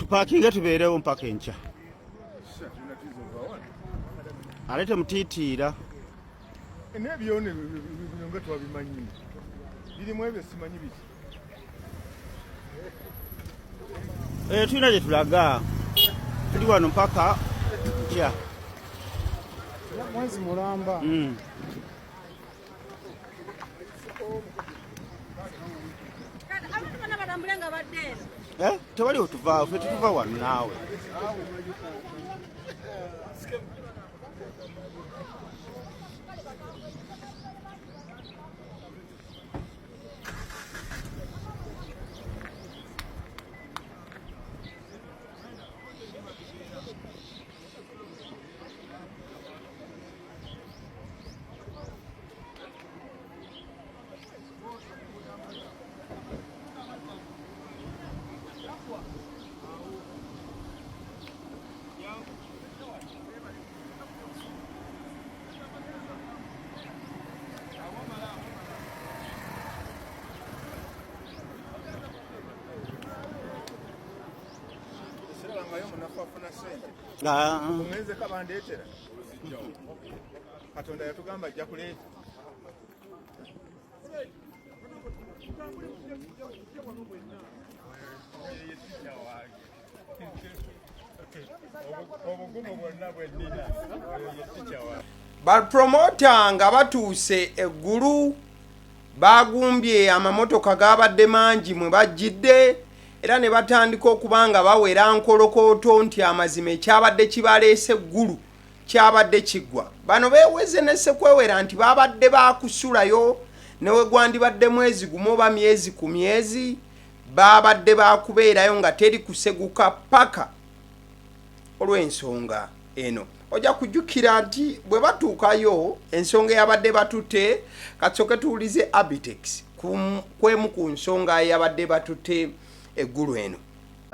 tupakinga tubeerewo mpaka enkya alete mutiitiira n'ebyone nga twabimanyi birimu ebyo simanyi biki tulina gye tulaga tuli wano mpaka nkya mwezi mulamba tewali otuvaawo fe tetuva wano naawe umeze kabandetera katonda yatugamba ajja kuleeta bapromota nga batuuse eggulu bagumbye amamotoka gabadde mangi mwe bajjidde era ne batandika okubanga bawera nkolokooto nti amazima ekyabadde kibaleese eggulu kyabadde kiggwa bano beeweze nessekwewera nti babadde bakusulayo newe gwandibadde mwezi gumu oba myezi ku myezi babadde bakubeerayo nga teri kuseguka paka olw'ensonga eno ojja kujjukira nti bwe batuukayo ensonga eyabadde batutte katsoke tuwulize Abitex kwemu ku nsonga eyabadde batutte eggulu eno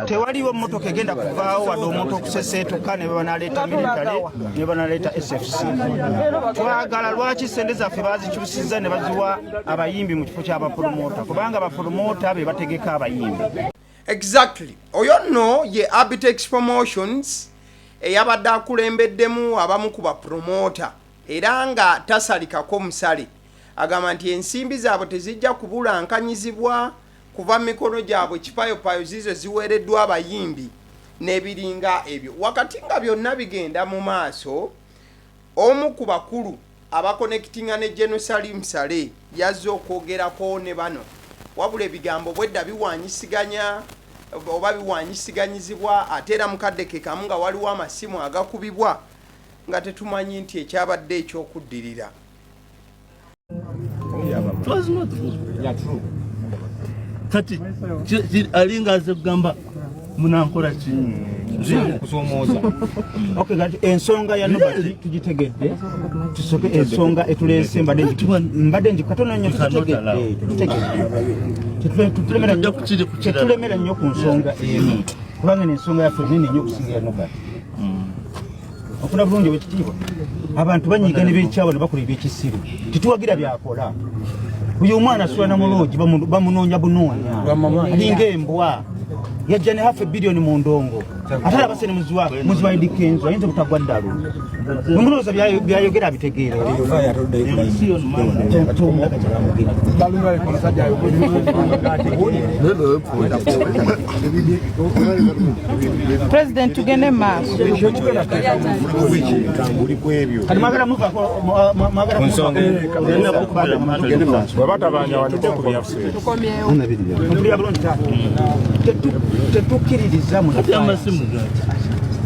tewaliwo mmotoka egenda kuvaawo wadde omuntu okuseseetuka ne banaleeta militale ne banaleeta SFC twagala lwaki sente zaffe bazikyusiza ne baziwa abayimbi mu kifo ky'abapromota kubanga abapromota be bategeka abayimbi exactly oyo nno ye Abitex Promotions eyabadde akulembeddemu abamu ku bapromota era nga tasalikako musale agamba nti ensimbi zaabwe tezijja kubulankanyizibwa kuva mikono gyabwe kipayopayo zizo ziweereddwa abayimbi n'ebiringa ebyo wakati nga byonna bigenda mu maaso omu ku bakulu abakonekitinga ne Jerusalem Sale yazze okwogerako ne bano wabula ebigambo bwedda biwanyisiganya oba biwanyisiganyizibwa ate era mukadde ke kamu nga waliwo amasimu agakubibwa nga tetumanyi nti ekyabadde ekyokuddirira kati alinga aze kugamba munankola ki kusomooza okay kati ensonga ya Nobat tugitegedde tusoke ensonga etuleese mbadde njikatona nnyo tulemera nnyo ku nsonga emu kubanga n'ensonga yaffe nene nnyo okusingira Nobat okuna bulungi bwekitiibwa abantu banyiga ne beekyawa ne bakola ebyekisiru tituwagira byakola uyu mwana asula mulungi bamunoonya bunoonya alinga embwa yajja ne half a billion mu ndongo atala basene muziwa idikenzo ayinza kutagwa ddalo mumuloza byayogera bitegeera President tugende maaso tetukiririza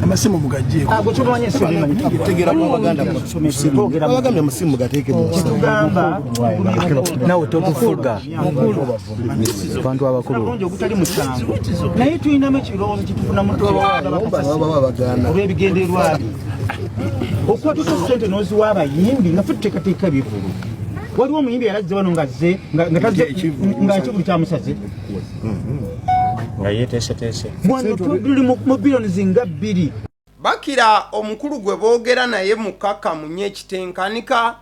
amasimu mugajje tegera mu baganda abagambye amasimu gateeke mu kitugamba nawe tokufuga bantu abakulu okutali musango naye tuyinamu ekirowoozo kitufuna abaganda olw'ebigendererwa okuba tuta sente n'oziwa abayimbi nga tuteekateeka bivulu waliwo omuyimbi yalazze wano ngazze nga ekivulu kyamusaze nga yeeteeseteese tuli mu biliyoni zinga 2 bakira omukulu gwe boogera naye mukaka munye ekitenkanika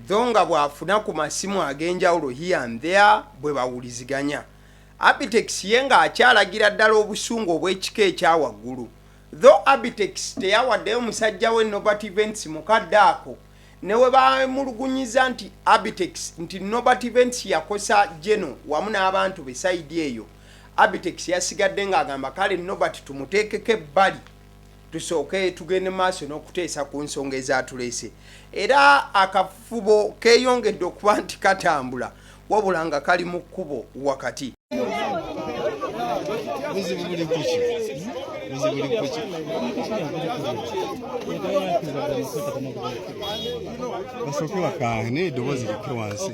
dho nga bw'afuna ku masimu ag'enjawulo here and there bwe bawuliziganya Abitex yenga akyalagira ddala obusungu obw'ekika ekyawaggulu. Though Abitex teyawaddeyo musajja we Nobat Events mukadde ako ne we bamulugunyiza nti Abitex nti Nobat Events yakosa Geno wamu n'abantu be side eyo. Abitex yasigadde ng'agamba kale Nobat tumuteekeko ebbali tusooke tugende maaso n'okuteesa ku nsonga ezatuleese. Era akafubo keeyongedde okuba nti katambula wabula nga kali mu kkubo wakati. Basooke bakaane eddoboozi likke wansi.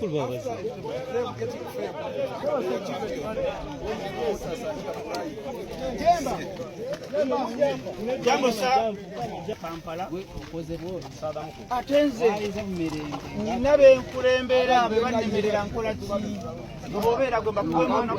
Atenze nina benkulembera be bannemerera nkola ki obobeera gwe bakuwe mwana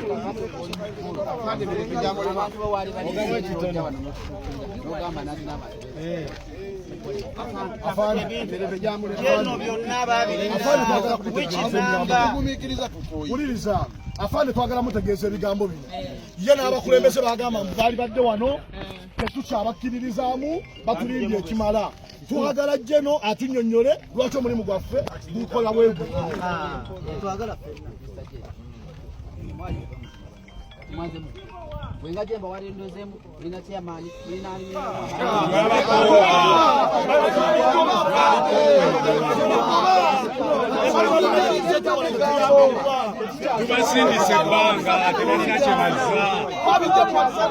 afande twagala mutegeeza ebigambo bino ye n'abakulembeze bagamba baali badde wano tetukyabakkiririzaamu batulimbye ekimala twagala Geno atunnyonnyole lwaki omulimu gwaffe gukola bwegwo. Wenga jemba wali ndozemu lina chairman lina tubasindise ebbanga tebalina kye bazza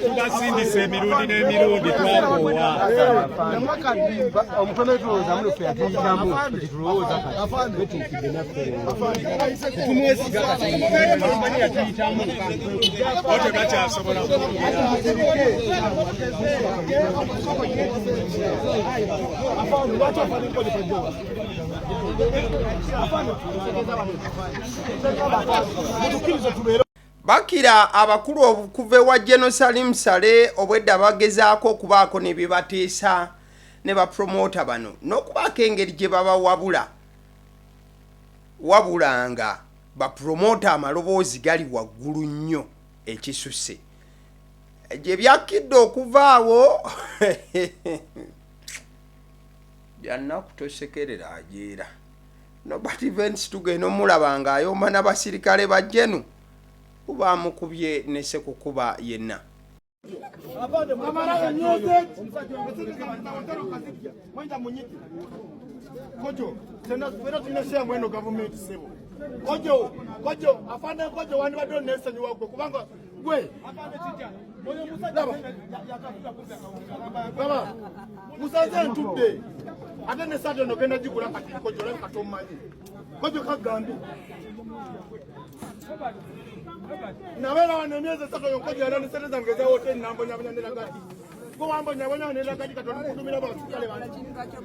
tubasindise emirundi n'emirundi twakoowa omukono tulowooza mulefu yatuligambo tulowooza betuukidde naffe tumwesiga kamanyi yatuyitamu ote bakyasobola Bakira abakulu okuva ewa Jerusalem Sale obwedda bagezaako okubaako ne bibateesa ne bapromota bano n'okubaako engeri gye wabulanga bapromota amaloboozi gali waggulu nnyo ekisusse gye byakkidde okuvaawo byannaku tosekerera ajeera Nobat Events tugenda omulaba ng'ayomba n'abasirikale ba Genu kuba mukubye ne sekukuba yenna. Kojo, tena tunashare mweno government sebo. Kojo, afande kojo wani bado nesa ni wako kubanga gwe. Baba, musaze ntudde. Ate ne sade no genda jikula kati kojo la katomaji. Kojo kagambi. Na wala wanemieza sasa yokojo yana niseza ngeza wote nambo nyabanyandela gati. Ko wambo nyabanya nela gati katona kudumira bakale bana.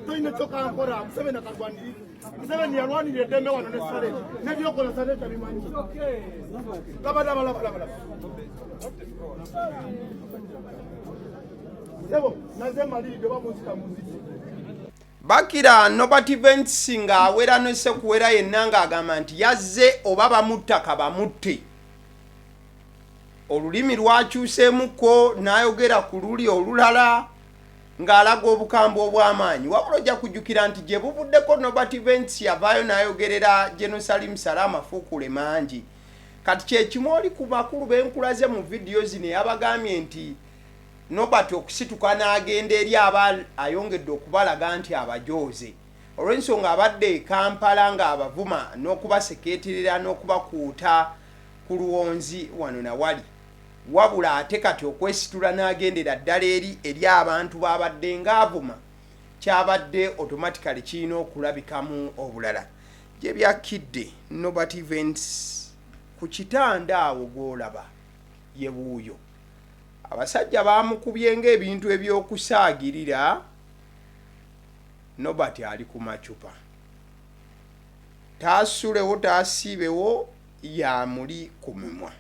Toine toka nkora Museveni akagwandi. Museveni yarwani yedeme wana ne sare. Ne byoko la sare tabimanyi. Bala. Sebo, nazema lido ba muzika. Bakira Nobat Events nga awera no sekuwera yenna ng'agamba nti yazze oba bamuttaka bamutte. Olulimi lwakyuseemuko n'ayogera ku luli olulala ng'alaga obukambwe obw'amaanyi. Wabula ojja kujjukira nti gye buvuddeko Nobat Events yavaayo n'ayogerera Jerusalem Sale amafuukule mangi. Kati kye kimu oli ku bakulu b'enkulaze mu vidiyo zino yabagambye nti Nobat okusituka n'agenda eri ayongedde okubalaga nti abajooze. Olw'ensonga abadde Kampala ng'abavuma n'okubasekeeterera n'okubakuuta ku luwonzi wano na wali. Wabula ate kati okwesitula n'agendera ddala eri abantu babadde ng'avuma kyabadde automatically kirina okulabikamu obulala. Gye byakkidde Nobat Events ku kitanda awo gw'olaba ye buuyo. Abasajja bamukubye ng'ebintu eby'okusaagirira. Nobat ali ku macupa. Taasulewo taasiibewo yamuli ku mimwa.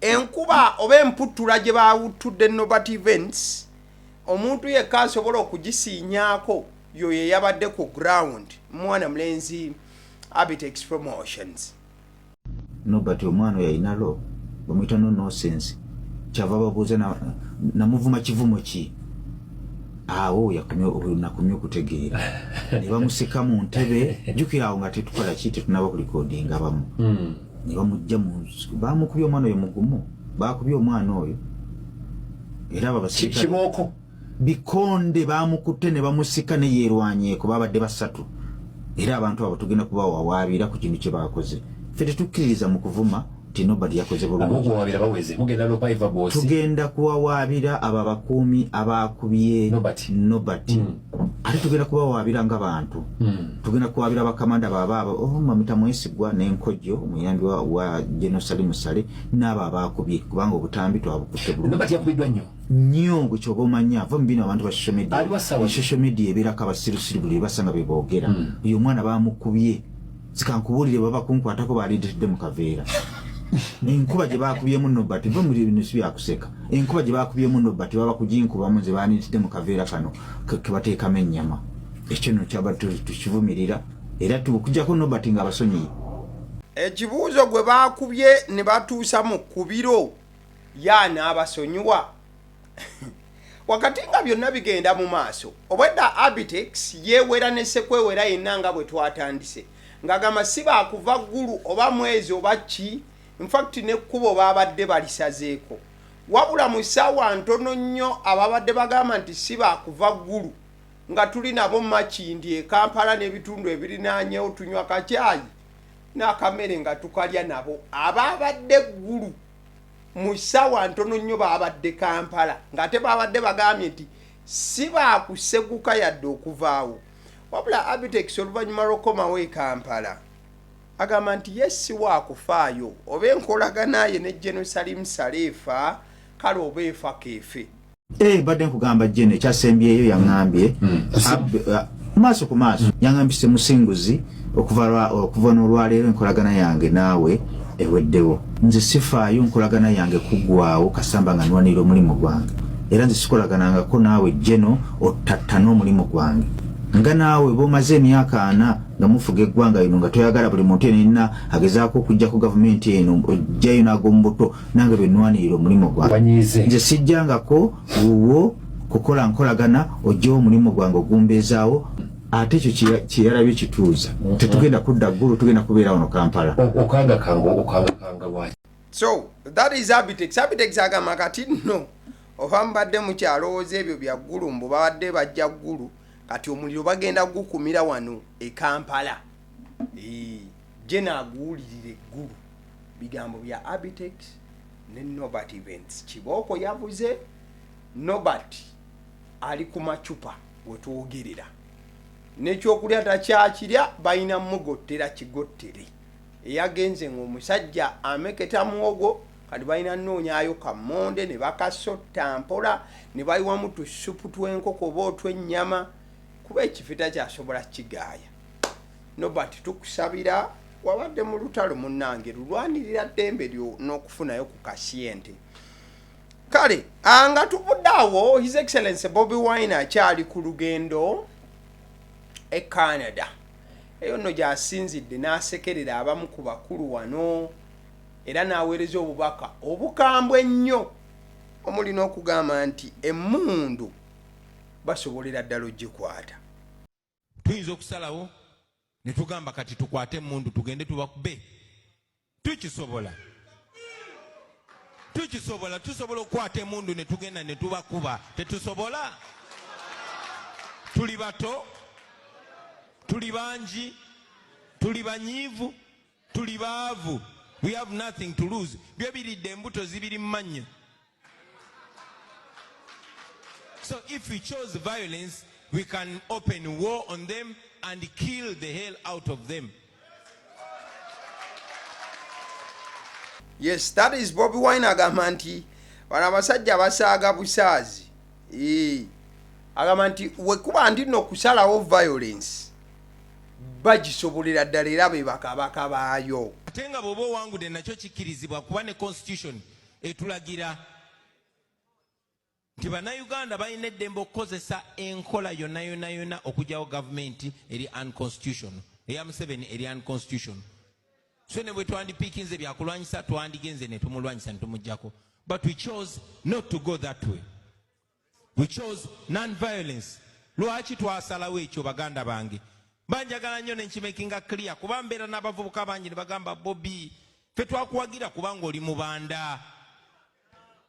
Enkuba oba emputtula gye baawuttudde Nobat Events omuntu yekka asobola okugisiinyaako yo ye yabadde ku ground mwana mulenzi Abitex Promotions. Nobat omwana yayinalo bamuyita no sense kyava babuuza na muvuma kivumo ki awo nakumye okutegeera ne bamusika mu ntebe jjukira awo nga tetukola ki tetunaba ku recording abamu ne bamujja bamukubye omwana oyo mugumu bakubye omwana oyo era babasika kiboko bikonde bamukutte ne bamusika ne yeerwanyeeko babadde basatu era abantu abo tugenda kubawawaabira ku kintu kye bakoze ffe tetukkiririza mu kuvuma ti Nobat yakoze bulungi tugenda kuwawaabira abo abakuumi abakubye Nobat ate tugenda kubawaabira ng'abantu tugenda kuwaabira bakamanda baabo mamita Mwesigwa n'Enkojjo omuyambi wa General Salim Sale n'abo abakubye kubanga obutambi twabukutte bulungi nnyo gwe kyoba omanya ava mu bino abantu ba social media ebeerako abasirusiru buli basanga be boogera oyo omwana bamukubye sikankubuulire baba kunkwatako baalindetedde mu kaveera enkuba gye baakubyemu Nobat va muri bino si byakuseka enkuba gye baakubyemu Nobat baba kuginkubamu ze baalindetedde mu kaveera kano ke bateekamu ennyama ekyo nno kyaba tukivumirira era tukujjako Nobat ng'abasonyiye ekibuuzo gwe baakubye ne batuusa mu kkubiro y'anaabasonyiwa wakati nga byonna bigenda mu maaso obwedda Abitex yeewera ne ssekwewera yenna nga bwe twatandise ng'agamba si baakuva ggulu oba mwezi oba ki infact n'ekkubo baabadde balisazeeko wabula mu ssaawa ntono nnyo ababadde bagamba nti si baakuva ggulu nga tuli nabo Makindi e Kampala n'ebitundu ebirinaanyewo tunywa kacyayi n'akamere nga tukalya nabo abaabadde ggulu mu ssaawa ntono nnyo baabadde Kampala ng'ate baabadde bagambye nti si baakuseguka yadde okuvaawo wabula Abitex oluvannyuma lw'okomawo e Kampala agamba nti ye si waakufaayo oba enkolagana ye ne General Salim Salefa kale oba efa keefe badde nkugamba Jene ekyasembyeyo yaŋŋambye maaso ku maaso yaŋŋambise musinguzi okuva n'olwaleero enkolagana yange naawe eweddewo nze sifaayo nkolagana yange kuggwaawo kasamba nga nwanira omulimu gwange era nze sikolaganangako naawe Jeno ottatta n'omulimu gwange nga naawe bomaze emyaka 4 nga mufuga eggwanga lino nga toyagala buli muntu yenna agezaako okujja ku gavumenti eno ojjayo n'ag'omubuto nange benwanirira omulimu gwange nze sijjangako wuwo kukola nkolagana ojjawo omulimu gwange ogumbeezaawo ate ekyo kyeyalabye kituuza tetugenda kudda ggulu tugenda kubeera wano Kampala so that is Abitex agamba kati nno oba mbadde mukyalowooza ebyo bya ggulu mbu babadde bajja ggulu kati omuliro bagenda gukumira wano e Kampala je naaguwulirira eggulu bigambo bya Abitex ne Nobat events kibooko yavuze Nobat ali ku macupa wetwogerera n'ekyokulya takyakirya balina mugottera kigottere eyagenze ng'omusajja ameketa muwogo kati balina nnoonyaayo kammonde ne bakasotta mpola ne bayiwamu tusupu tw'enkoko oba otw'ennyama kuba ekifita kyasobola kigaaya Nobat tukusabira wabadde mu lutalo munnange lulwanirira ddembe lyo n'okufunayo ku kasiente kale nga tuvudde awo His Excellency Bobi Wine akyali ku lugendo e Canada eyo nno gy'asinzidde n'asekerera abamu ku bakulu wano era n'aweereza obubaka obukambwe ennyo omuli n'okugamba nti emmundu basobolera ddala ogikwata tuyinza okusalawo ne tugamba kati tukwate emmundu tugende tubakube tukisobola tusobola okukwata emmundu ne tugenda ne tubakuba tetusobola tuli bato tuli bangi tuli banyiivu tuli baavu we have nothing to lose byo biridde embuto zibiri mmanya so if we chose violence we can open war on them and kill the hell out of them. Yes, that is Bobi Wine agamba nti bano abasajja basaaga busaazi agamba nti wekuba ndi nno kusalawo violence bagisobolera ddala era be bakabaka baayo ate nga bw'oba owangudde nakyo kikkirizibwa kuba ne constitution etulagira nti bannayuganda balina eddembe okukozesa enkola yonna okugyawo gavumenti eri unconstitutional eya Museveni eri unconstitutional. So ne bwe twandipiikinze byakulwanyisa twandigenze ne tumulwanyisa ne tumuggyako. But we chose not to go that way. We chose non-violence. Lwaki twasalawo ekyo baganda bange? Banjagala nnyo ne nkimakinga clear kuba mbeera n'abavubuka bangi ne bagamba Bobi ffe twakuwagira kubanga oli mubanda.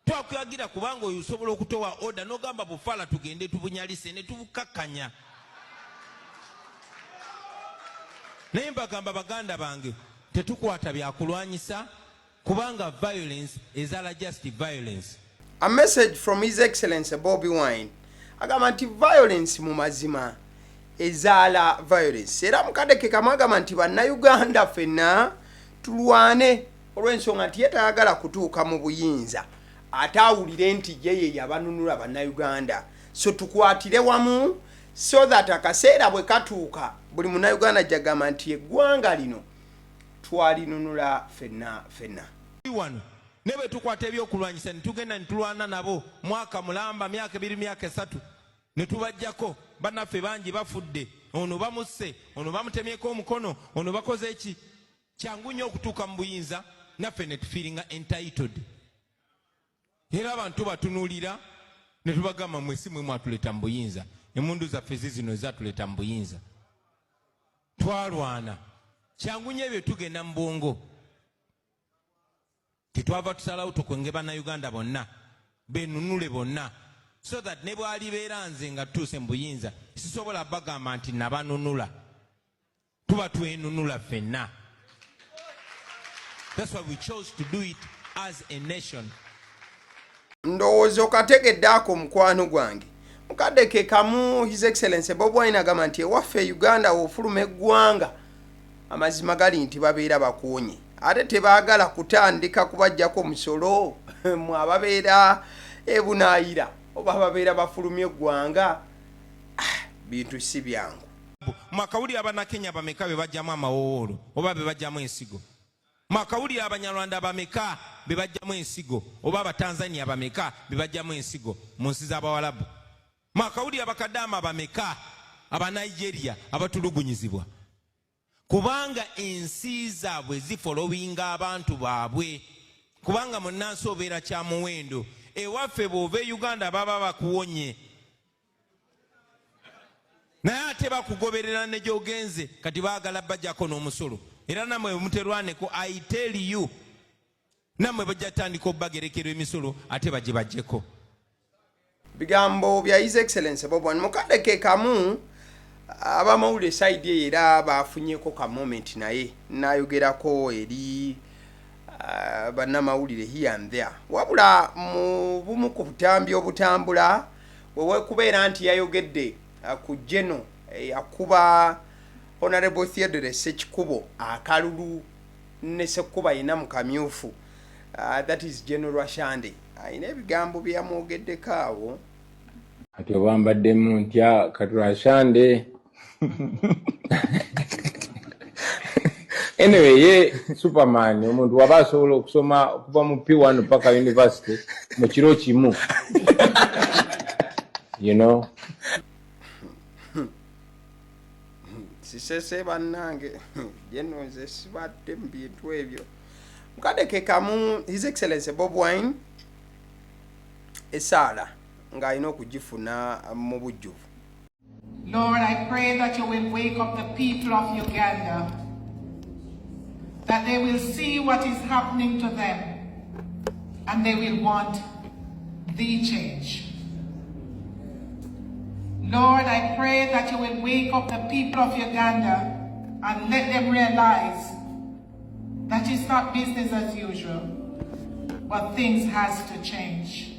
Twakuwagira kubanga oyo osobola okutowa order n'ogamba bufala tugende tubunyalise ne tubukakkanya. Naye mbagamba baganda bange tetukwata byakulwanyisa kubanga violence ezala just violence. A message from His Excellency Bobi Wine agamba nti violence mu mazima ezala violence. Era mukadeke kamagamba nti bannayuganda ffenna tulwane olw'ensonga nti yetayagala kutuuka mu buyinza ate awulire nti yeye yabanunula bannayuganda. So tukwatire wamu so that akaseera bwe katuuka buli munnayuganda jagamba nti eggwanga lino twalinunula ffenna. Wano ne bwe tukwata ebyokulwanyisa ne tugenda ne tulwana nabo mwaka mulamba myaka 2 myaka 3 ne tubajjako bannaffe bangi bafudde, ono bamusse, ono bamutemyeko omukono, ono bakoze eki. Kyangu nnyo okutuuka mu buyinza naffe ne tufiiringa entitled. Era abantu batunuulira ne tubagamba mwesi mwe mwatuleeta mu buyinza. Emmundu zaffe zino ezatuleeta mu buyinza. Twalwana. Kyangu nnyo ebyo tugenda mu bwongo. Tetwava tusalawo tukwenge bannayuganda bonna benunule bonna so that ne bwalibeera nze nga tutuuse mu buyinza sisobola bagamba nti nabanunula, tuba twenunula ffenna. That's why we chose to do it as a nation. Ndowooza okategedde ako mukwano gwange. Mukadeke kamu His Excellency Bobi Wine agamba nti ewaffe Uganda wofuluma eggwanga amazima gali nti babeera bakuonye. Ate tebaagala kutandika kubajjako musolo mwababeera ebunaayira oba babeera bafulumye eggwanga bintu si byangu. Makawulire abannakenya bameka be bajjamu amawowoolo oba be bajjamu ensigo? Makawulire abanyarwanda bameka be bajjamu ensigo oba abatanzania bameka be bajjamu ensigo mu nsi z'abawalabu? Makawulire abakadaama bameka abanigeria abatulugunyizibwa? Kubanga ensi zaabwe zifolowinga abantu baabwe. Kubanga munnansi obeera kya muwendo. Ewaffe bw'ova Uganda baba bakuwonye. Naye ate bakugoberera ne gy'ogenze kati baagala bajjako n'omusolo. Era nammwe muterwaneko, I tell you, nammwe bajja tandika obbagerekerwa emisolo ate bajje bajjeko. Bigambo bya His Excellency Bobi Wine. Mukadeke kamu abamawulire side era bafunyeko ka moment naye nayogerako eri bannamawulire here and there. Wabula mu bumu ku butambi obutambula wewe kubeera nti yayogedde ku Geno akuba Honorable Theodore Sekikubo akalulu ne Sekkuba ina mu kamyufu. That is General Shande. Ina ebigambo byamwogeddeko awo. Ati obambaddemu ntya Katura Shande. Anyway, ye Superman omuntu waba asobola okusoma okuva mu P1 paka university mu kiro kimu. You know. Sisese bannange Geno nze sibadde mu bintu ebyo. Mukadeke kamu His Excellency Bobi Wine esaala ng'alina okugifuna mu bujjuvu. Lord, I pray that you will wake up the people of Uganda, that they will see what is happening to them and they will want the change. Lord, I pray that you will wake up the people of Uganda and let them realize that it's not business as usual, but things has to change.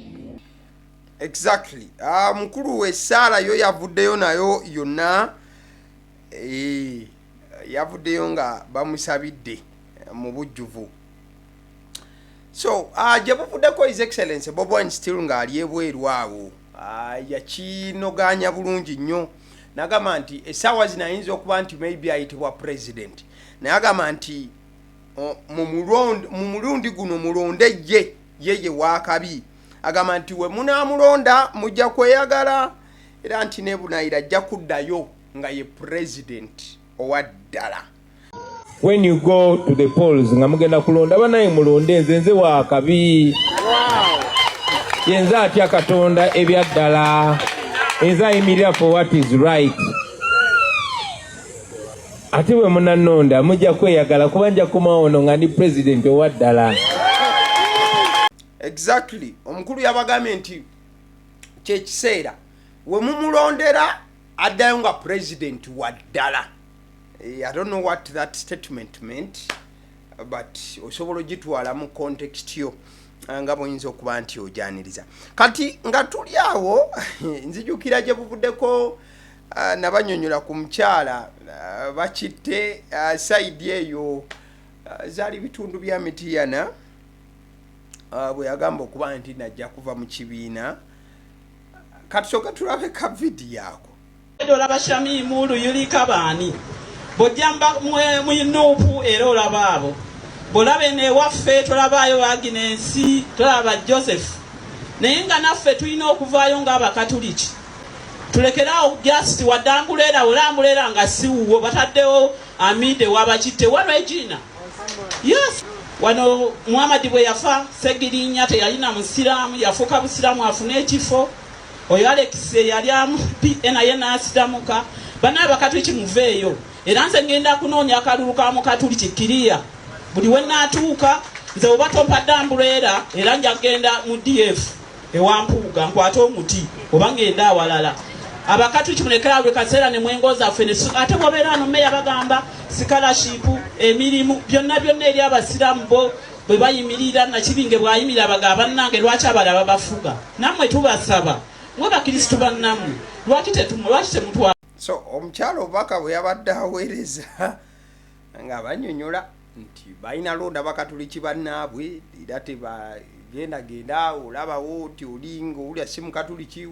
Exactly. Mukulu we Sara yo yavuddeyo nayo yonna yavuddeyo nga bamusabidde mu bujjuvu. So gye buvuddeko His Excellency Bobi Wine still ng'ali ebweru awo. Yakinoganya bulungi nnyo. N'agamba nti essaawa zino ayinza okuba nti maybe ayitibwa president. Naye agamba nti mu mulundi guno mulonde yeye waakabi. Agamba nti we munaamulonda mujja kweyagala era nti ne Bunaayira ajja kuddayo nga ye president owaddala. When you go to the polls nga mugenda kulonda banaye mulonde nze wa kabi yenze atya Katonda ebyaddala enze ayimirira for what is right. Ate bwe munanonda mujja kweyagala kuba nja kumawono nga ndi president owaddala. Exactly. Omukulu yabagambye nti kyekiseera we mumulondera addayo nga president waddala. I don't know what that statement meant, but osobola ogitwala mu context yo nga bw'oyinza okuba nti ojaniriza. Kati nga tuli awo nzijukira gye buvuddeko nabanyonyola ku mukyala bakitte side eyo zaali bitundu bya Mityana bwe yagamba okuba nti najja kuva mu kibiina. Kati soka tulabe ka video ako. Olaba Shamimu Luyulika baani bojjamba muyinuupu era olaba abo bolabe ne waffe tolabaayo Agnes tolaba Joseph naye nga naffe tulina okuvaayo ng'Abakatuliki tulekeraawo just waddambuleera olambuleera nga siwuwo bataddewo amide wabakitte wano egina. Yes, wano Muhammad bwe yafa Segirinya teyalina musiraamu yafuuka busiraamu afune ekifo. Oyo Alex yali naye n'asidamuka bana Abakatuliki muveeyo era nze ngenda kunoonya akalulu ka Mukatuliki kiriya buli we naatuuka nze oba tompadde ambuleera era nja kgenda mu DF ewampuuga nkwate omuti oba ngenda awalala. Abakatuliki mulekera buli kaseera ne mwengo zaffe ate bwobeera ano mmeeya bagamba sikalashipu emirimu byonna eri abasiraamu bo bwe bayimirira Nakibinge bw'ayimirira bagamba bannange lwaki abalala bafuga nammwe tubasaba mwabakristu bannammwe lwaki temutwala. So omukyalo obubaka bwe yabadde aweereza nga banyonyola nti balina londa Abakatuliki bannaabwe era tebagendagenda olabawo nti olinga olya si Mukatuliki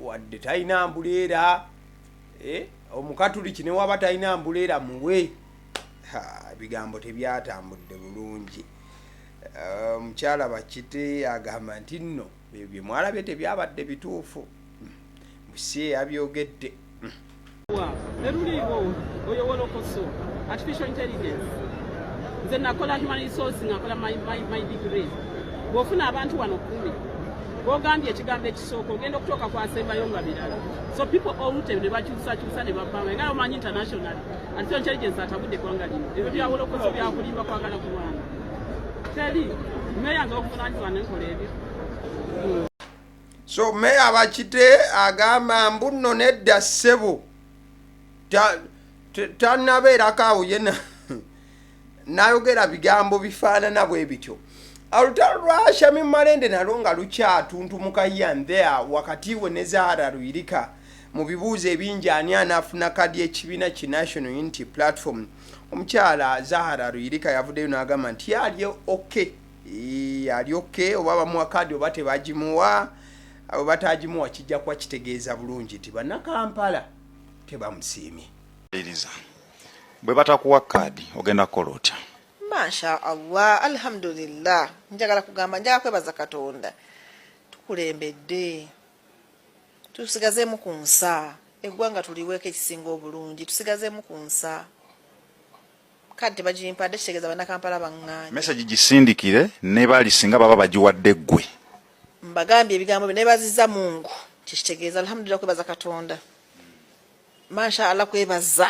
wadde talina ambuleera Omukatuliki ne waba talina ambuleera muwe. Ebigambo tebyatambudde bulungi. Omukyala Bakite agamba nti nno bye mwalabye tebyabadde bituufu busie yabyogedde. Eruliwo oyo wolokoso artificial intelligence nze nakola human resource ngakola my degree bw'ofuna abantu wano 10 bw'ogambye ekigambo ekisooka ogenda okutoka kwasembayo nga birala so people olute ne bakyusakyusa ne babbanga nga omanyi international artificial intelligence atabudde kwanga lino ebyo bya wolokoso byakulimba kwagala kulwana teri meya nga okuvunanyizibwa nenkola ebyo. So Meya Bakite agamba mbuno nedda ssebo tannabeerako awo yena nayogera bigambo bifaanana bwe bityo. Olutalo lwa Shami Malende nalwo nga lukyatuntumuka yanthea wakati we ne Zahara Luyirika mu bibuuzo ebingi ani anaafuna kadi y'ekibiina ki National Unity Platform. Omukyala Zahara Luyirika yavuddeyo n'agamba nti ali okay oba bamuwa kadi oba tebagimuwa abo batagimuwa kijja kuba kitegeeza bulungi nti bannakampala tebamusiimye. Bwe batakuwa kadi ogenda kukola otya? Masha Allah, alhamdulillah. Njagala kwebaza Katonda. Tukulembedde. Tusigazeemu ku nsa. Eggwanga tuliweeko ekisinga obulungi. Tusigazeemu ku nsa. Kadi tebagimpadde kitegeeza bannakampala baŋŋaanye. Message gisindikire ne bali singa baba bagiwadde ggwe. Mbagambye ebigambo bye nebaziza Mungu. Kitegeeza alhamdulillah kwebaza Katonda. Masha Allah kwebaza.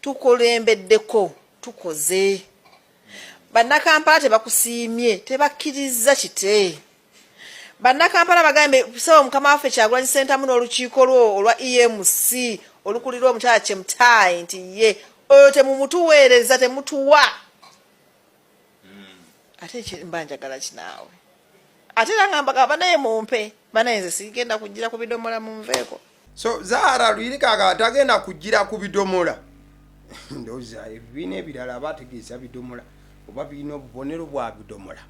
Tukulembeddeko. Tukoze bannakampala tebakusiimye tebakkiriza kite bannakampala bagambe sawa mukama waffe Kyagulanyi Ssentamu n'olukiiko lwo olwa EMC olukulirwa omukyala Kyemutayi nti ye oyo temumutuweereza temutuwa ate mba njagala kinaawe ate era ngamba banaye mumpe banaye nze sigenda kujjira ku bidomola munveeko. So Zahara Luyirika atagenda kujjira ku bidomola ndoza ebibiina ebirala bategeeza bidomola oba birina obubonero bwa bidomola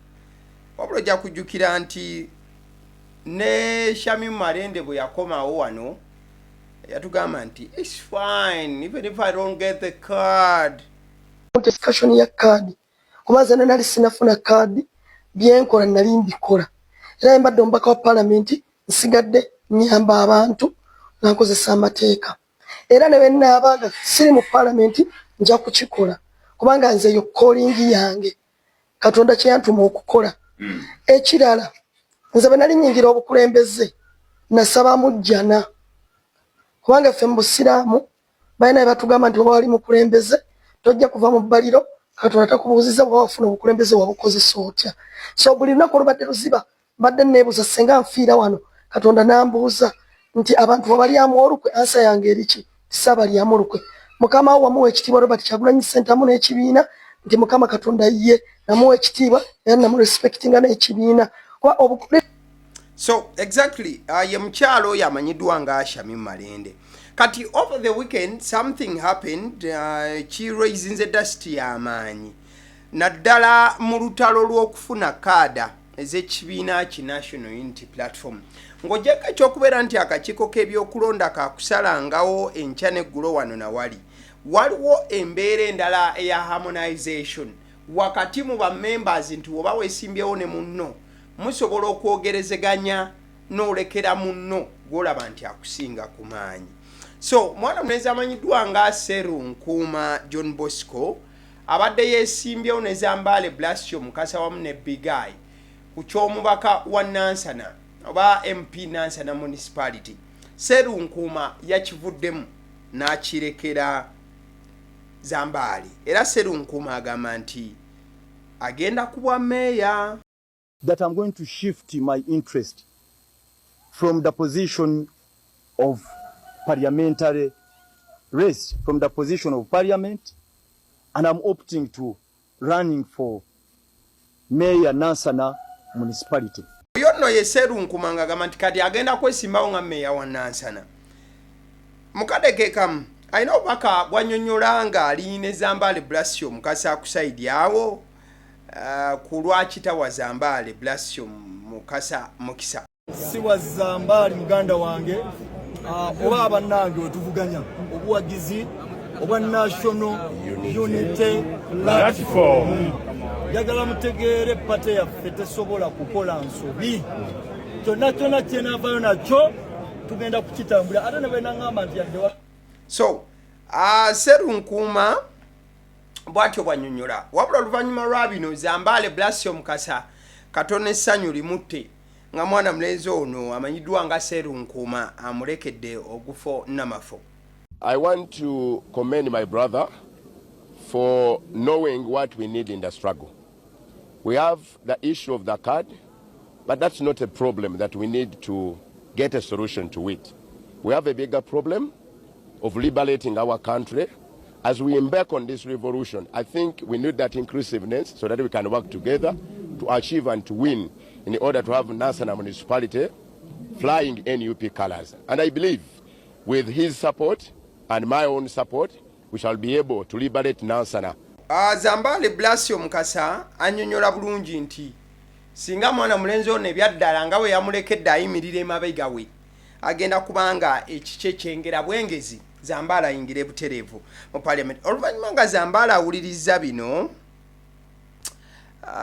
wabula ojja kujjukira nti ne Shami Malende bwe yakomawo wano yatugamba nti it's fine even if I don't get the card. Discussion ya card kumaze nali sinafuna card byenkola nali mbikola era mbadde omubaka wa parliament nsigadde nyamba abantu nakozesa amateeka era ne bennabaga siri mu parliament nja kukikola kubanga nze yo calling yange Katonda kye yantuma okukola ekirala nze benali nyingira obukulembeze nasaba mujjana kubanga ffe mu busiraamu bayina batugamba nti wali mukulembeze tojja kuva mu baliro Katonda takubuuziza bwa wafuna obukulembeze wabukozesa otya so buli lunaku olubadde luziba mbadde neebuuza senga nfiira wano Katonda nambuuza nti abantu babalyamu olukwe ansa yange eriki tisabalyamu olukwe mukama wamuwa ekitiibwa Robert Kyagulanyi Ssentamu n'ekibiina nti mukama Katonda ye namuwa ekitiibwa era namurespectinga n'ekibiina kuba so exactly ye mukyalo oyo amanyiddwa nga Ashami Malende kati over the weekend something happened ki raisinze dust y'amaanyi naddala mu lutalo lw'okufuna kaada ez'ekibiina ki National Unity Platform ng'ojjako ekyokubeera nti akakiiko k'ebyokulonda kakusalangawo enkya n'eggulo wano na waliwo embeera endala eya harmonization wakati mu bammembers nti oba weesimbyewo ne munno musobola okwogerezeganya n'olekera munno gw'olaba nti akusinga ku maanyi so mwana munezi amanyiddwa nga Serunkuuma John Bosco abadde yeesimbyewo ne Zambale Blasio Mukasa wamu ne Bigai ku ky'omubaka wa Nansana oba MP Nansana Municipality Serunkuuma yakivuddemu n'akirekera Zambale era Serunkuuma agamba nti agenda kubwa meya that I'm going to shift my interest from the position of parliamentary race, from the position of parliament, and I'm opting to running for Mayor Nansana Municipality. Yonno ye Serunkuuma ng'agamba nti kati agenda kwesimbawo nga meya wa Nansana. Mukadeke kamu ayina obubaka bw'annyonnyola ng'ali Zambale Blasio Mukasa akusaidi awo ku lwakita wa Zambale Blasio Mukasa Mukisa. Si wa Zambale muganda wange oba abannange otuvuganya obuwagizi obwa National Unity Platform yagala mutegeere pate yaffe tesobola kukola nsobi kyonna kyenavayo nakyo tugenda kukitambula ate ne benangamba nti yadde so Serunkuuma bwatyo bwanyonnyola wabula oluvannyuma lwa bino Zambale Blasio Mukasa Katonda essanyu limutte nga mwana mulenzi ono amanyiddwa nga Serunkuuma amulekedde ogufo namafo. I want to commend my brother for knowing what we need in the struggle. We have the issue of the card, but that's not a problem that we need to get a solution to it. We have a bigger problem of liberating our country. As we embark on this revolution, I think we need that inclusiveness so that we can work together to achieve and to win in order to have Nansana Municipality flying NUP colors. And I believe with his support and my own support, we shall be able to liberate Nansana. Zambale Blasio Mukasa annyonnyola bulungi nti singa mwana mulenzi ono ebyaddala nga bwe yamulekedde ayimirira emabega we agenda kubanga ekikye kyengera bwengezi Zambala ayingire butereevu mu parliament. Oluvannyuma nga Zambala awulirizza bino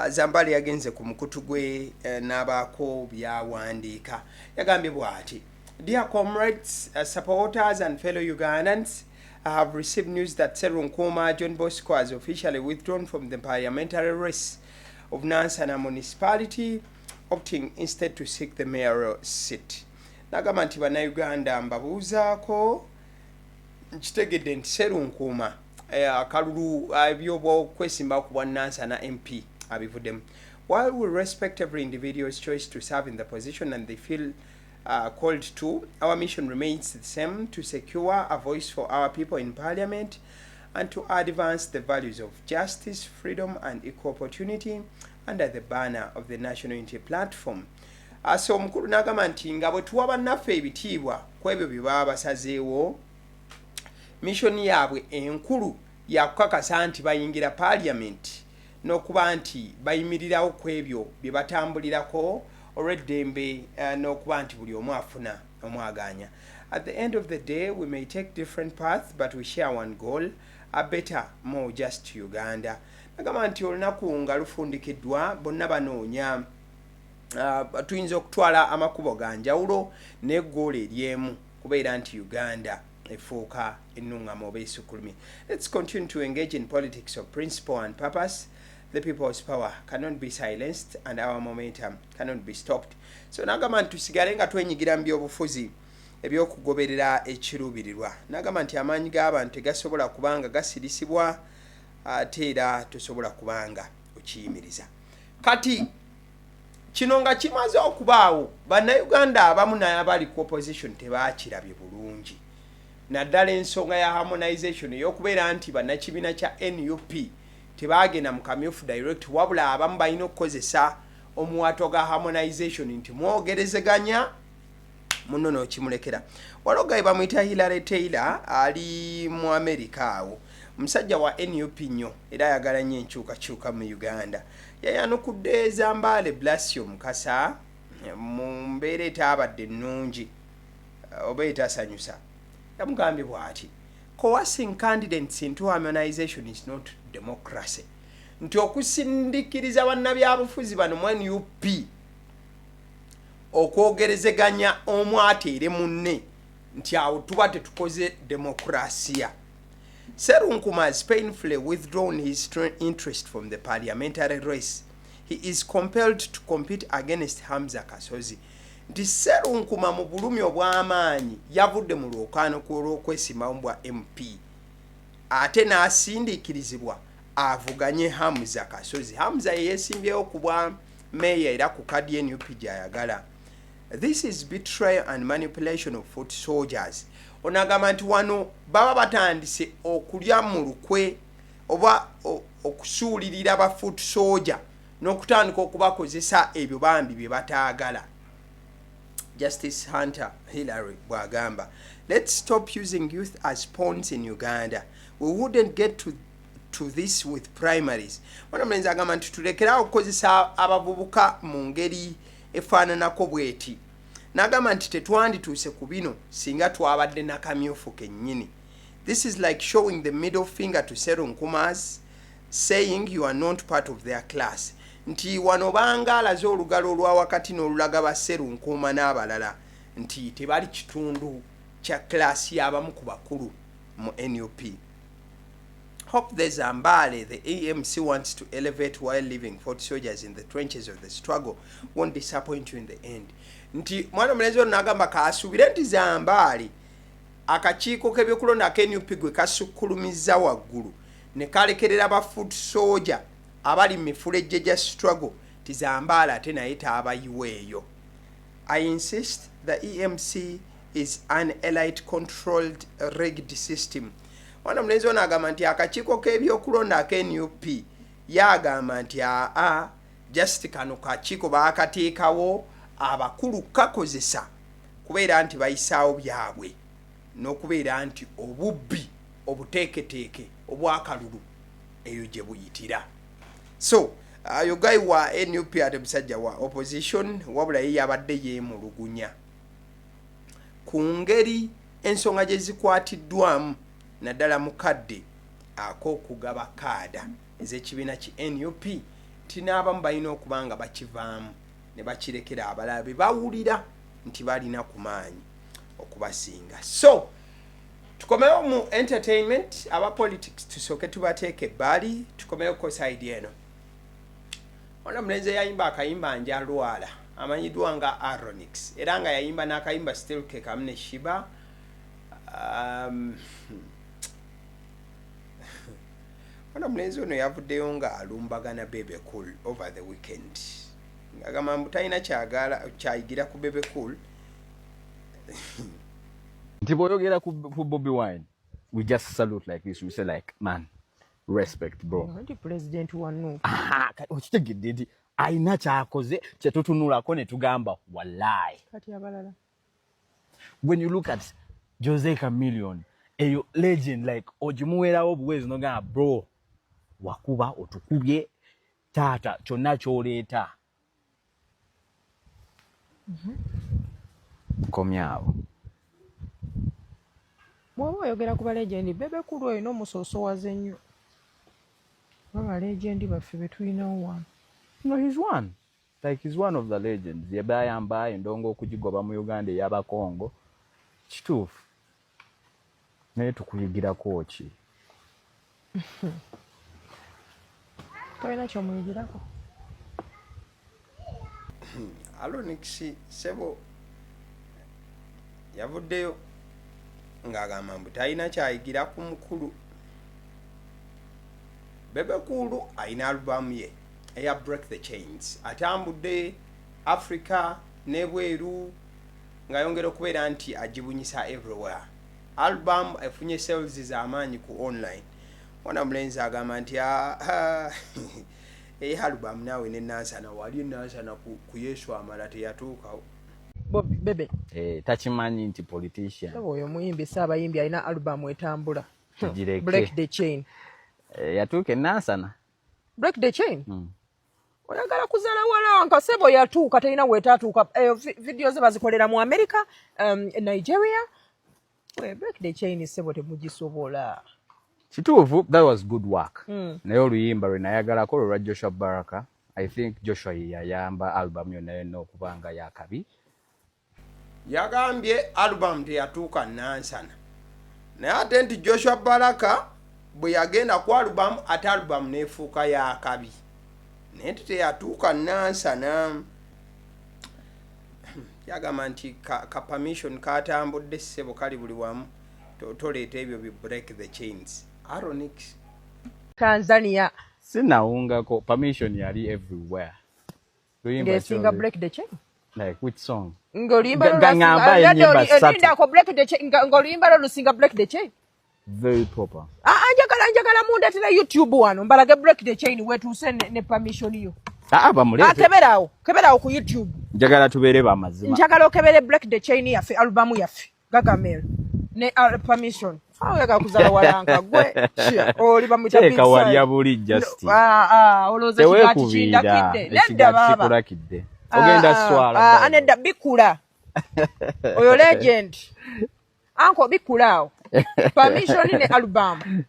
Zambala yagenze ku mukutu gwe n'abaako byawandiika yagambye bw'ati: Dear comrades, supporters and fellow Ugandans, I have received news that Serunkuuma John Bosco has officially withdrawn from the parliamentary race of Nansana Municipality, opting instead to seek the mayoral seat. Nagamba nti bannayuganda mbabuuzaako nkitegedde nti Serunkuuma akalulu eby'okwesimba ku bwa Nansana MP abivuddemu. While we respect every individual's choice to serve in the position and they feel called to, our mission remains the same: to secure a voice for our people in parliament and to advance the values of justice, freedom and equal opportunity under the banner of the National Unity Platform. So omukulu n'agamba nti nga bwe tuwa bannaffe ebitiibwa ku ebyo bye baba basazeewo, mission yaabwe enkulu yakukakasa nti bayingira parliament n'okuba nti bayimirirawo ku ebyo bye batambulirako olw'eddembe n'okuba nti buli omu afuna omwaganya. At the end of the day, we may take different paths, but we share one goal: a better, more just Uganda. Nagamba nti olunaku nga lufundikiddwa bonna banoonya tuyinza okutwala amakubo ga njawulo n'eggoolo eryemu kubeera nti Uganda efuuka ennungama oba esukkulumi. Let's continue to engage in politics of principle and purpose. The people's power cannot be silenced and our momentum cannot be stopped. So nagamba nti tusigale nga twenyigira mu byobufuzi ebyokugoberera ekiruubirirwa. Nagamba nti amaanyi g'abantu tegasobola kubanga gasirisibwa ate era tosobola kubanga okiyimiriza. Kati kino nga kimaze okubaawo, bannayuganda abamu naye abali ku opposition tebaakirabye bulungi. Naddala ensonga ya harmonization ey'okubeera nti bannakibiina kya NUP tebagenda mu kamyufu direct, wabula abamu balina okukozesa omuwato ga harmonization nti mwogerezeganya muno n'okimulekera. Walogaye bamuyita Hillary Taylor ali mu America awo, musajja wa NUP nnyo era ayagala nnyo enkyukakyuka mu Uganda. Yayanukudde Ezambaale Blasio Mukasa mu mbeera etaabadde ennungi oba etasanyusa. Yamugambye bw'ati, coercing candidates into harmonization is not democracy. Nti okusindikiriza bannabyabufuzi bano mu NUP okwogerezeganya omu ateere munne nti awo tuba tetukoze demokrasia. Serunkuma has painfully withdrawn his interest from the parliamentary race. He is compelled to compete against Hamza Kasozi. Nti Serunkuma mu bulumi obw'amaanyi yavudde mu lwokaano kw'okwesimbawo bwa MP ate n'asindiikirizibwa avuganye Hamza Kasozi. Hamza yeesimbyewo ku bwa meeya era ku kadi NUP gy'ayagala. This is betrayal and manipulation of foot soldiers. Onagamba nti wano baba batandise okulya mu lukwe oba okusuulirira ba foot soldier n'okutandika okubakozesa ebyo bambi bye bataagala. Justice Hunter Hillary bw'agamba, let's stop using youth as pawns in Uganda. We wouldn't get to this with primaries. Mwana mulenzi agamba nti tulekerawo okukozesa abavubuka mu ngeri efaananako bweti. N'agamba nti tetwandituuse ku bino singa twabadde nakamyufu kennyini. This is like showing the middle finger to Serunkumas, saying you are not part of their class. Nti wano bangaalaze olugalo olwa wakati n'olulaga ba Serunkuma n'abalala nti tebali kitundu kya klasi y'abamu ku bakulu mu NUP. Hope the Zambale, the AMC wants to elevate while leaving 40 soldiers in the trenches of the struggle won't disappoint you in the end. Nti mwana mulenzi ono n'agamba kaasuubire nti Zambale akakiiko k'ebyokulonda ka NUP gwe kasukkulumizza waggulu ne kalekerera ba foot soldier abali mifulejje gya struggle ti Zambale ate naye taabayiweeyo. I insist the EMC is an elite controlled rigged system. Mwana mulenzi ono agamba nti akakiiko k'ebyokulonda ka NUP yagamba nti just kano kakiiko baakateekawo abakulu kakozesa kubeera nti bayisaawo byabwe n'okubeera nti obubbi obuteeketeeke obwakalulu eyo gye buyitira. So yogayi wa NUP ate musajja wa opposition wabula ye yabadde yeemulugunya ku ngeri ensonga gye zikwatiddwamu naddala mukadde ak'okugaba kaada ez'ekibiina ki NUP nti n'abamu balina okuba nga bakivaamu ne bakirekera abalala be bawulira nti balina ku maanyi okubasinga. So tukomewo mu entertainment, aba politics tusooke tubateeke ebbali, tukomewo ko side eno. Ona mulenzi yayimba akayimba Njalwala amanyiddwa nga Aronix era nga yayimba n'akayimba Still Ke kamu ne Shiba. Ona mulenzi ono yavuddeyo nga alumbagana Bebecool over the weekend. Ngagamba mbu talina kyayigira ku Bebecool. Nti bw'oyogera ku Bobi Wine, we just salute like this. We say like, man, respect bro. Nti president wano. Okitegedde nti ayina kyakoze kye tutunulako ne tugamba wallahi. Kati abalala. When you look at Jose Chameleone, a legend like ojimuwerawo obuwezi nogamba bro, wakuba otukubye taata kyonna ky'oleeta. Komyawo. Bw'oba oyogera ku balegendi, Bebecool oyo n'omusoosowaze nnyo. Baba legendi baffe be tulinawo wano. No, he's one. Like he's one of the legends. Yebayamba endongo okugigoba mu Uganda ey'Abakongo. Kituufu. naye tukuyigirako ki? Toyina kyomuyigirako? Alonix sebo yavuddeyo ng'agamba mbu talina kyayigira ku mukulu. Bebecool alina alubamu ye eya Break the Chains, atambudde Africa n'ebweru ng'ayongera okubeera nti agibunyisa everywhere. Album efunye sales z'amaanyi ku online. Wana mulenzi agamba nti album naawe ne nansana wali nansana ku Yesu amala teyatuukawo. Bobi bebe takimanyi nti politician oyo muyimbi saabayimbi alina album etambula. Tugireke. Break the Chain. Yatuuka enansana. Break the Chain? Oyagala kuzaala wala nkasebo yatuuka talina weetatuuka. Video ze bazikolera mu America, Nigeria. Break the Chain sebo temugisobola. Kituufu, that was good work. Naye oluyimba lwe nayagalako lwa Joshua Baraka. I think Joshua yayamba album yonna yonna okuba nga yakabi. Yagambye album teyatuuka nansana. Naye ate nti Joshua Baraka bwe yagenda ku album ate album neefuuka yakabi. Naye teyatuuka nansana. Yagamba nti ka permission katambudde ssebo kali buli wamu. Toleeta ebyo bi Break the Chains. Aronix. Tanzania. Sinawungako permission yali everywhere. Ngesinga Break the Chain? Like which song? Ngolimba Break the Chain. Ngolimba lusinga Break the Chain. Very proper. Njagala munda tena YouTube wano mbalage Break the Chain wetuuse ne permission yo. Bamulete. Keberawo ku YouTube. Njagala tubeere bamazima. Njagala okebere Break the Chain yaffe albumu yaffe. Gagamel. Ne permission. Oyaga kuzala walanka gwe. Oli bamwita big. Teka wali abuli just. Oloza kibati kinda kidde. Nedda baba. Ogenda swala. Anedda bikula. Oyo legend. Anko bikulao. Permission ne album.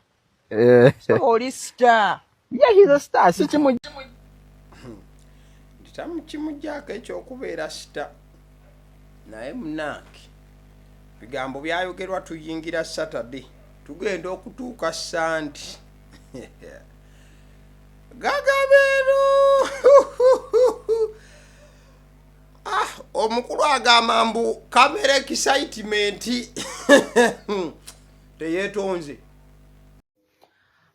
So oli star. Yeah, he's a star. Sichimu. Tamu kimujjako ekyokubeera star. Naye munange bigambo byayogerwa tuyingira Saturday. Tugenda okutuuka Sunday. Gagabeero. Omukulu agamba mbu kamera excitement teyetonze.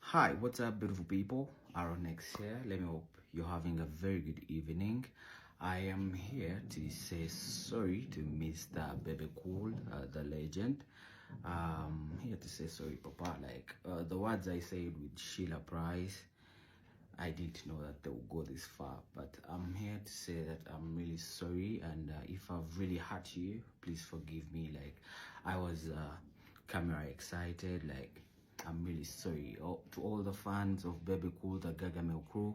Hi, what's up beautiful people? Aronex here. Let me hope you're having a very good evening. I am here to say sorry to Mr. Bebecool, the legend. Here to say sorry, Papa. Like the words I said with Sheila Price, I didn't know that they would go this far. But I'm here to say that I'm really sorry, and if I've really hurt you, please forgive me. Like I was camera excited. Like I'm really sorry. To all the fans of Bebecool, the Gagamel crew,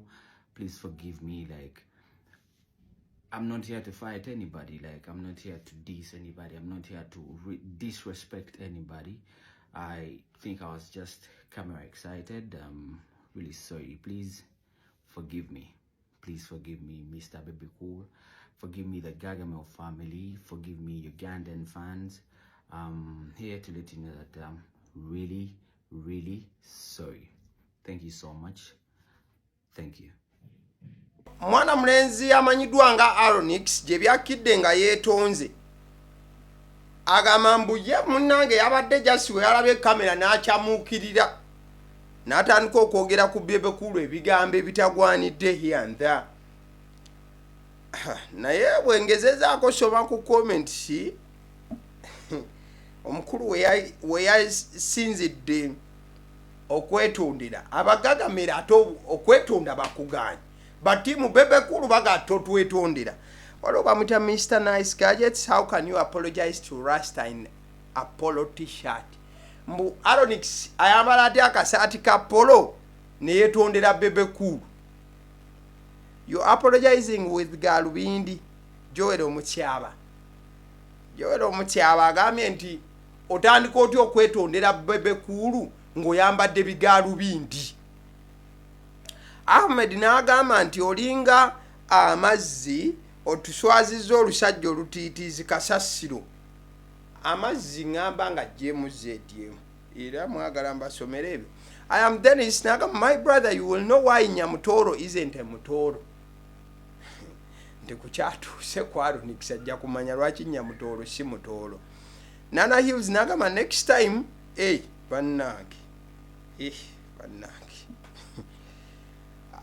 please forgive me. Like I'm not here to fight anybody. Like I'm not here to diss anybody. I'm not here to disrespect anybody. I think I was just camera excited. I'm really sorry. Please forgive me. Please forgive me, Mr. Bebecool. Forgive me, the Gagamel family. Forgive me, Ugandan fans. I'm here to let you know that I'm really, really sorry. Thank you so much. Thank you. Mwana mlenzi amanyiddwa nga Aronix gye byakidde nga yeetonze. Agamba mbu ye munnange yabadde jasiwe yalabye kamera n'akyamuukirira. N'atandika okwogera ku Bebecool ebigambo ebitagwanidde here and there. Naye bwengezezaako soma ku comments omukulu we yasinzidde okwetondera abagagamira ate okwetonda bakuganya. Batimu Bebecool bagato twetondera. Waliwo bamwita Mr. Nice Gadgets. How can you apologize to Rasta in a polo t-shirt? Mbu Aronix ayambala ate akasaati ka polo ne yetondera Bebecool. You apologizing with Galubindi. Joel Omutyaba. Joel Omutyaba agambye nti otandika otya okwetondera Bebecool ng'oyambadde bigalubindi. Ahmed n'agamba nti olinga amazzi otuswaziza olusajja olutiitiizi kasasiro. Amazzi ngamba nga JMZ. Era mwagala mbasomere ebyo. I am Dennis Naga, my brother, you will know why Nyamutoro isn't a Mutoro. Ndikuchatu se kwaro nikisajja kumanya lwaki Nyamutoro si Mutoro. Nana Hills Nagama next time, bannange. Bannange.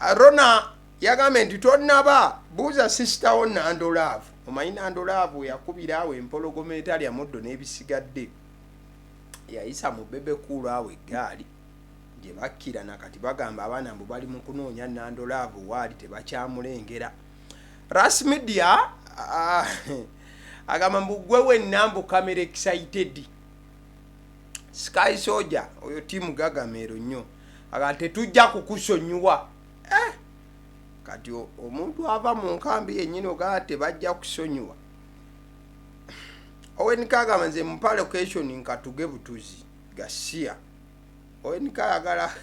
Arona yagame nti tonnaba buuza sister wo Nando Love. Omanyi Nando Love yakubira awo empologoma etalya muddo n'ebisigadde. Yayisa mu Bebecool awo eggaali gye bakkira nakati bagamba abaana mbu bali mu kunoonya Nando Love waali tebakyamulengera. Ras Media agamba mbu gwe wennambu camera excited. Sky Soldier oyo timu gagamero nnyo aga tetujja kukusonyiwa. Kati omuntu ava mu nkambi yennyini ogaa tebajja kusonyiwa. Owenika agamba nze mpa location nkatuge butuzi gasiya. Owenika agala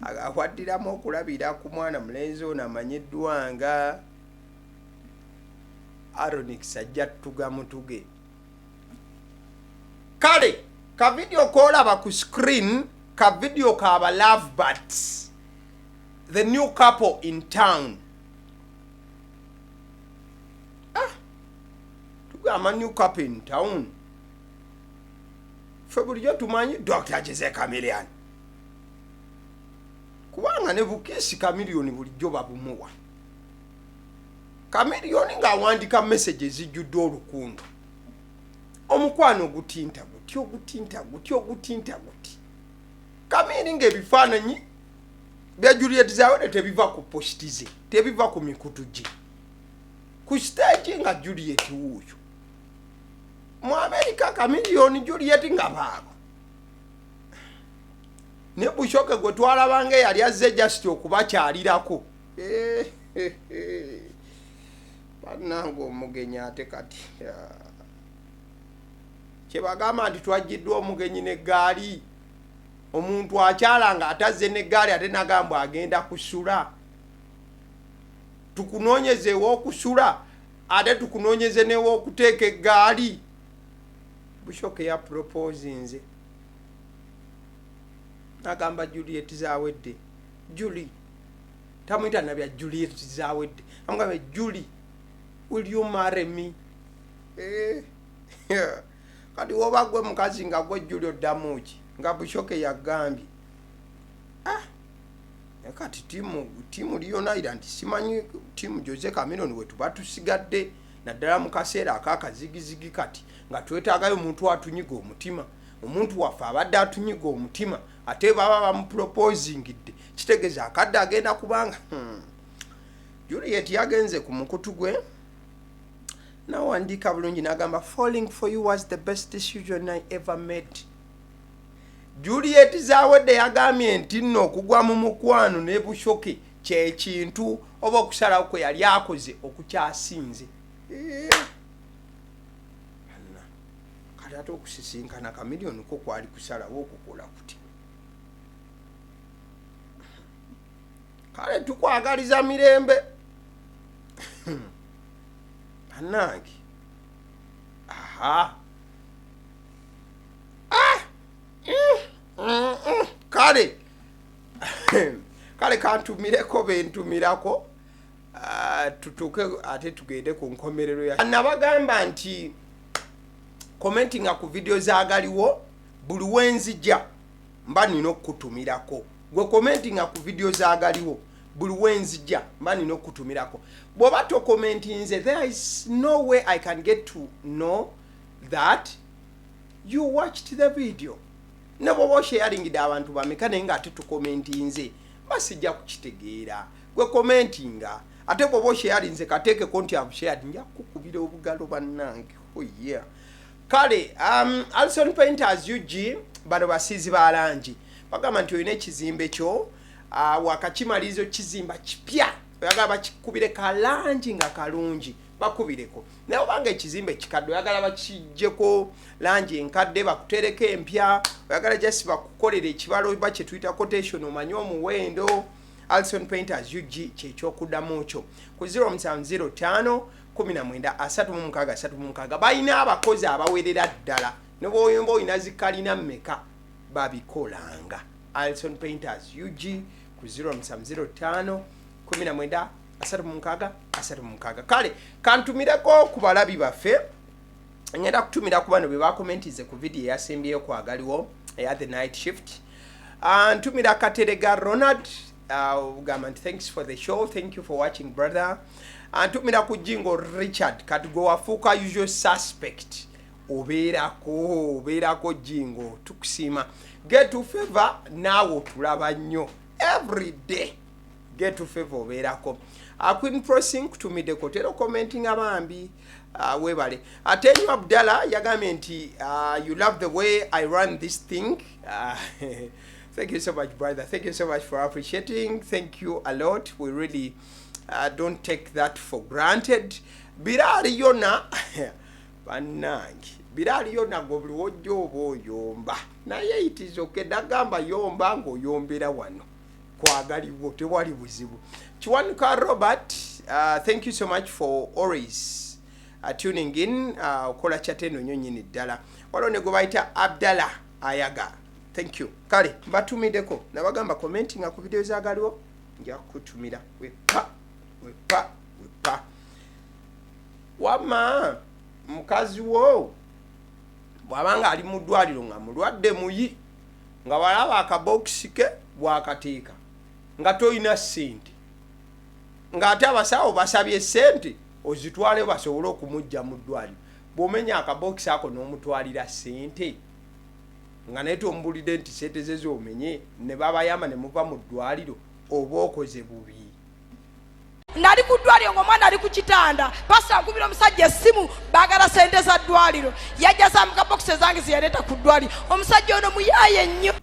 agawaddiramu okulabira ku mwana mulenzi ono amanyiddwanga Aronix ajja tugamutuge. Kale ka video kolaba ku screen ka video ka ba love bats, the new couple in town. Tugama new couple in town. Febulijo tumanyi Dr. Jose Chameleon. Kubanga ne bukesi Chameleon bulijjo babumuwa. Chameleon nga wandika messages zijjudde olukundu. Omukwano gutinta guti. Chameleon ng'ebifaananyi bya Juliet Zawede tebiva ku postize, tebiva ku mikutu gye. Ku stage nga Juliet wuuyo. Mu America Chameleon Juliet nga baabo. Ne Bushoke gwe twalabanga yali azze just okubakyalirako. Bannange omugenyi ate kati. Kyebagamba nti twajjiddwa omugenyi n'eggaali. Omuntu akyalanga atazze n'eggaali ate nagamba agenda kusula. Tukunoonyeze ew'okusula ate tukunoonyeze n'ew'okuteeka eggaali. Bushoke ya propose nze. Nagamba Juliet Zawedde. Julie. Tamuyita nabya Juliet Zawedde. Amugamba Julie. Will you marry me? Kati woba gwe mukazi nga gwe Julie oddamuki nga Bushoke yagambye. Kati timu Leonida nti simanyi timu Jose Chameleon we tuba tusigadde naddala mu kaseera akakazigizigi kati nga twetaagayo omuntu atunyiga omutima. Omuntu waffe abadde atunyiga omutima ate baba bamuproposingidde kitegeeza akadde agenda kubanga Juliet yagenze ku mukutu gwe nawandika bulungi nagamba falling for you was the best decision I ever made. Juliet Zawedde yagambye nti nno okugwa mu mukwano ne Bushoke kye kintu oba okusalawo kwe yali akoze okukyasinze. Kati ate okusisinkana Chameleon ko kwali kusalawo okukola kuti. Kale tukwagaliza mirembe. Bannange. Kale kantumireko bentumirako tutuke ate tugende ku nkomerero ya nabagamba nti commentinga ku video zaagaliwo buli wenzija mba nino okutumirako. Gwe commentinga ku video zaagaliwo buli wenzija mba nino okutumirako. Bw'oba to commentinze, there is no way I can get to know that you watched the video. Ne bw'oba sharingide abantu bameka naye nga ate tukomentinze basijja kukitegeera. Gwe commentinga ate bw'oba sharinze kateeke konti ya shared nja kukubira obugalo bannange. Oh yeah. Kale Alison Painters UG bano basizi balangi bagamba nti oyina ekizimbe kyo wakakimalizo kizimba kipya oyagala bakikubire kalangi nga kalungi bakubireko. Naye obanga ekizimbe kikadde oyagala bakijjeko langi enkadde bakutereko empya oyagala just bakukolera ekibalo ba kye tuyita quotation omanyi omuwendo. Alison Painters UG kyekyokudamu kyo ku 0705 19 balina abakozi abawerera ddala ne bw'oyomba oyina zikalina mmeka babikolanga. Alson Painters UG ku 0705 19 36 kale kantumireko ku balabi baffe ngenda kutumira ku bano be bakomentize ku video yasembyeyo ku Agaliwo eya the night shift. Ntumira Katerega Ronald Government, thanks for the show, thank you for watching brother. Ntumira ku Jingo Richard katugo wafuka usual suspect obeerako Jingo tukusima. Get to favor nawo tulaba nnyo every day. Get to favor obeerako. Queen Prosing kutumide kotero commenting abambi webale. Atenyo Abdallah yagambye nti you love the way I run this thing. Thank you so much, brother. Thank you so much for appreciating. Thank you a lot. We really don't take that for granted. Birali yona banangi. Birali yona gobuli wojobo yomba. Naye it is okay. Dagamba yomba ngo yombera wano. Kwa Agaliwo tewali buzibu. Chiwanuka Robert, thank you so much for always tuning in. Kola chateno nyonyini dala. Walone go baita Abdallah Ayaga. Thank you. Kale batumideko nabagamba commenting ku video za Agaliwo nja kutumira wepa wama mukazi wo bwabanga ali mu ddwaliro nga mulwadde muyi nga walaba akabox ke bwakateeka nga toyina sente nga ate abasawo basabye sente ozitwale basobole okumujja mu ddwaliro bw'omenya akabox ako n'omutwalira sente nga neto mbulide nti sente zezo omenye ne babayama ne muva mu ddwaliro oba okoze bubi. Nali ku ddwaliro ng'omwana ali ku kitanda pasita nkubira omusajja essimu baagala sente za ddwaliro yajjasa mu kabokisi zange zeyaleeta ku ddwaliro omusajja ono muyaaye nnyo.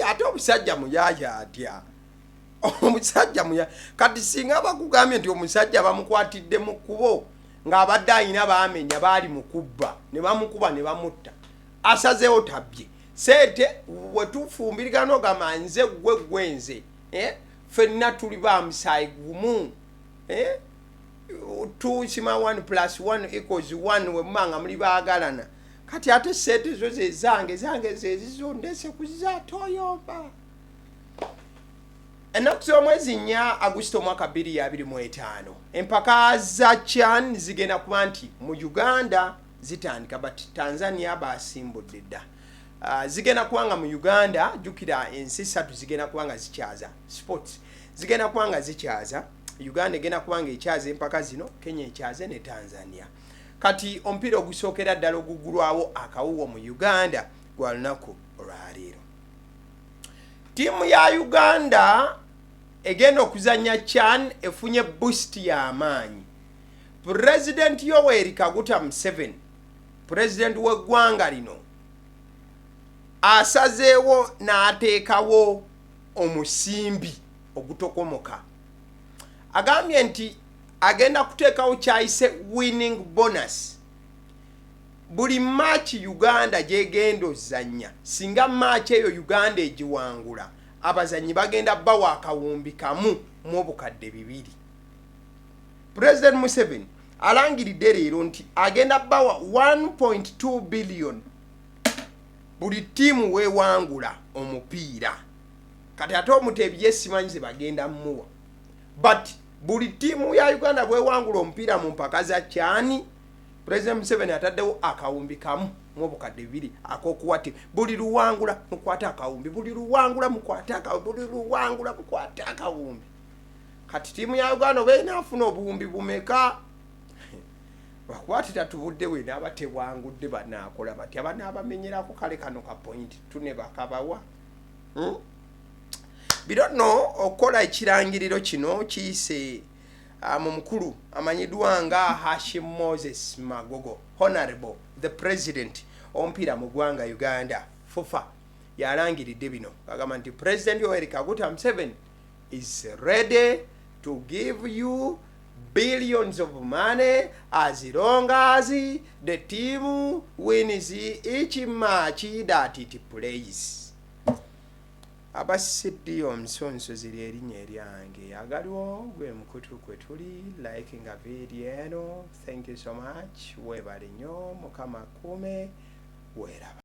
Ate omusajja muyaaye atya? Omusajja muyaaye kati singa bakugambye nti omusajja bamukwatidde mu kkubo ng'abadde ayina baamenya baali mu kubba ne bamukuba ne bamutta asazeewo tabbye sente wetufumbirigana ogamba nze gwenze ffenna tuli ba musaayi gumu 2 sima 1 plus 1 equals 1 wemanga muli baagalana kati ate sente zo zange zezizo ndese kuzatoyomba. Ennaku z'omwezi 4 Agusto mwaka 2025 empaka za Chan zigenda kuba nti mu Uganda zitandika but Tanzania basimbudde dda. Zigenda kuwanga mu Uganda jukira ensi 3 zigenda kuwanga zikyaza sports zigenda kuwanga zikyaza Uganda egenda kuwanga ekyaza empaka zino Kenya ekyaze ne Tanzania. Kati ompira ogusookera ddala ogugulwawo akawuwo mu Uganda gwa lunaku olwaleero. Tiimu ya Uganda egenda okuzanya Chan efunye boost ya amaanyi. President Yoweri Kaguta Museveni, president w'eggwanga lino, asazeewo n'ateekawo omusimbi ogutokomoka. Agambye nti agenda kuteekawo kyayise winning bonus. Buli match Uganda gyegenda ozannya singa match eyo Uganda egiwangula abazanyi bagenda bawa akawumbi kamu mu obukadde 2. President Museveni alangiridde leero nti agenda bawa 1.2 billion buli tiimu weewangula omupiira. Kati ate omuteebi yesimanyi ze bagenda muwa but buli tiimu ya Uganda weewangula omupiira mu mpaka za Kyani President Museveni atadewo akawumbi kamu mu obukadde 2 ak'okuwate buli luwangula mukwata akawumbi buli luwangula mukwata akawumbi buli luwangula mukwata akawumbi. Kati tiimu ya Uganda oba inaafuna obuwumbi bumeka bakwatira tubudde we n'abatewangudde banaakola batya banaabamenyerako kale kano ka point tune bakabawa. Birono okola ekirangiriro kino kiyise mu mukulu amanyiddwa nga Hashim Moses Magogo, Honorable the President omupiira mu ggwanga Uganda FUFA yalangiridde bino agamba nti President Yoweri Kaguta Museveni is ready to give you billions of money as long as the team wins each match that it plays. Abasidi omusonso ziri erinnya eryange Agaliwo gwe mukutu kwe tuli liking a video eno. Thank you so much. Webale nnyo Mukama kume weraba.